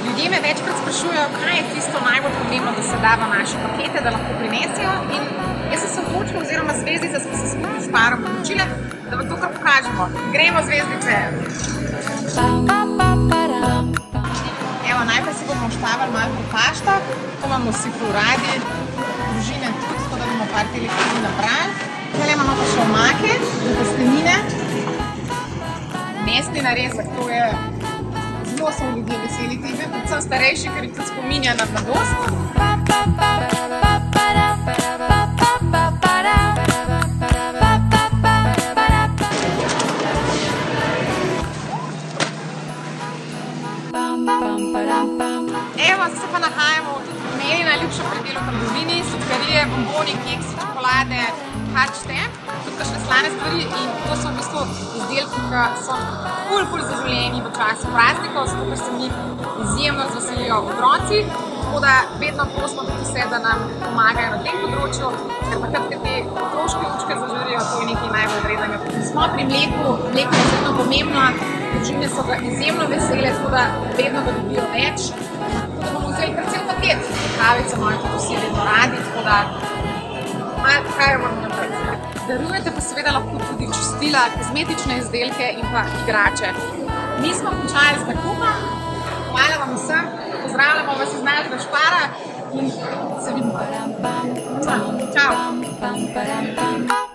Ljudje me večkrat sprašujejo, kaj je tisto najbolj pomembno, da se da v naše pakete, da lahko prinesejo. In jaz sem se odločila, oziroma zvezdice smo se skupaj s parom odločile, da vam to kar pokažemo. Gremo, zvezdice! Evo, najprej si bomo vštavali malo po paštah, to imamo vsi prav radi, družine tudi, tako da bomo par telefoni nabrali. Tukaj imamo pa še omake, testenine, mesni narezek, to je zelo so ljudje veseli tega, predvsem starejši, ker jih tudi spominja na mladost. Evo, zdaj se pa nahajamo tudi v meni najljubšem predelu trgovini, sladkarije, bomboni, keksi, čokolade, kačte, tudi kakšne slane stvari in to so v bistvu izdelki, ki so ful zaželeni v času praznikov, zato ker se njih izjemno razveselijo otroci, tako da vedno prosimo tudi vse, da nam pomagajo na tem področju, ker pa kad te otroške lučke zaželijo, to je nekaj najbolj vrednega. Smo pri mleku, mleko je zelo pomembno, družine so ga izjemno vesele, tako da vedno ga dobijo več. Tako da bomo vzeli kar cel paket, kavico imajo tudi vsi vedno radi, tako da malo kaj moramo naprej. Darujete pa seveda lahko tudi čistila, kozmetične izdelke in pa igrače. Mi smo končali z nakupom, hvala vam vsem, pozdravljamo vas iz našega Špara in se vidimo. Čau!